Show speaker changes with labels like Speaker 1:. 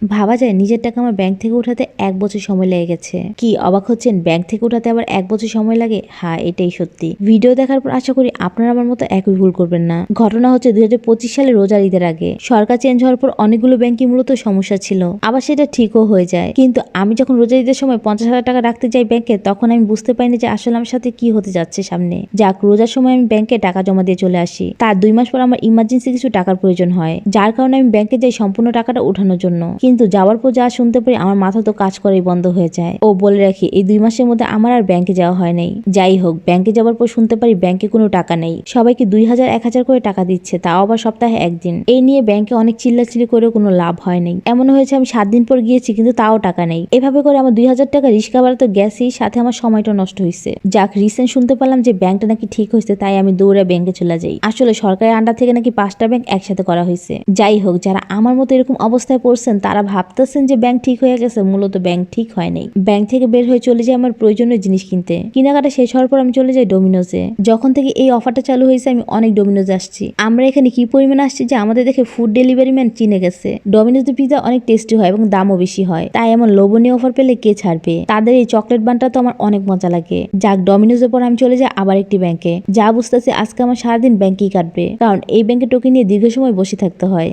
Speaker 1: ভাবা যায় নিজের টাকা আমার ব্যাংক থেকে উঠাতে 1 বছর সময় লেগে গেছে। কি অবাক হচ্ছেন, ব্যাংক থেকে উঠাতে আবার 1 বছর সময় লাগে? হ্যাঁ, এটাই সত্যি। ভিডিও দেখার পর আশা করি আপনারা আমার মতো একই ভুল করবেন না। ঘটনা হচ্ছে 2025 সালে রোজার ঈদের আগে সরকার চেঞ্জ হওয়ার পর অনেকগুলো ব্যাংকে মূলত সমস্যা ছিল, আবার সেটা ঠিকও হয়ে যায়। কিন্তু আমি যখন রোজার ঈদের সময় 50,000 টাকা রাখতে যাই ব্যাংকে, তখন আমি বুঝতে পারিনি যে আসলে আমার সাথে কি হতে যাচ্ছে সামনে। যাক, রোজার সময় আমি ব্যাংকে টাকা জমা দিয়ে চলে আসি। তার 2 মাস পর আমার ইমার্জেন্সি কিছু টাকার প্রয়োজন হয়, যার কারণে আমি ব্যাংকে যাই সম্পূর্ণ টাকাটা উঠানোর জন্য। কিন্তু যাওয়ার পর যা শুনতে পারি আমার মাথা তো কাজ করেই বন্ধ হয়ে যায়। ও বলে রাখি, এই 2 মাসের মধ্যে আমার আর ব্যাংকে যাওয়া হয় নাই। যাই হোক, ব্যাংকে যাওয়ার পর শুনতে পারি ব্যাংকে কোনো টাকা নেই, সবাইকে 2000 1000 করে টাকা দিচ্ছে, তাও আবার সপ্তাহে একদিন। এই নিয়ে ব্যাংকে অনেক চিল্লাচিল্লি করেও কোনো লাভ হয় নাই। এমন হয়েছে আমি 7 দিন পর গিয়েছি কিন্তু তাও টাকা নেই। এভাবে করে আমার 2000 টাকা রিস্কা ভাড়া তো গেছেই, সাথে আমার সময়টা নষ্ট হয়েছে। যাক, রিসেন্ট শুনতে পারলাম যে ব্যাংকটা নাকি ঠিক হয়েছে, তাই আমি দৌড়ে ব্যাংকে চলে যাই। আসলে সরকারের আন্ডার থেকে নাকি 5টা ব্যাংক একসাথে করা হয়েছে। যাই হোক, যারা আমার মতো এরকম অবস্থায় পড়ছেন তারা ভাবতেছেন যে ব্যাংক ঠিক হয়ে গেছে, মূলত ব্যাংক ঠিক হয় নাই। ব্যাংক থেকে বের হয়ে চলে যাই আমার প্রয়োজনীয় জিনিস কিনতে। কেনাকাটা শেষ হওয়ার পর আমি চলে যাই ডোমিনোজে। যখন থেকে এই অফারটা চালু হয়েছে আমি অনেক ডোমিনোজ আসছি। আমরা এখানে কি পরিমাণ আসছি যে আমাদের দেখে ফুড ডেলিভারি ম্যান চিনে গেছে। ডোমিনোজের পিজা অনেক টেস্টি হয় এবং দামও বেশি হয়, তাই এমন লোভনীয় অফার পেলে কে ছাড়বে। তাদের এই চকলেট বানটা তো আমার অনেক মজা লাগে। যাক, ডোমিনোজের পর আমি চলে যাই আবার একটি ব্যাংকে। যা বুঝতেছি আজকে আমার সারাদিন ব্যাংকেই কাটবে, কারণ এই ব্যাংকে টোকেন নিয়ে দীর্ঘ সময় বসে থাকতে হয়।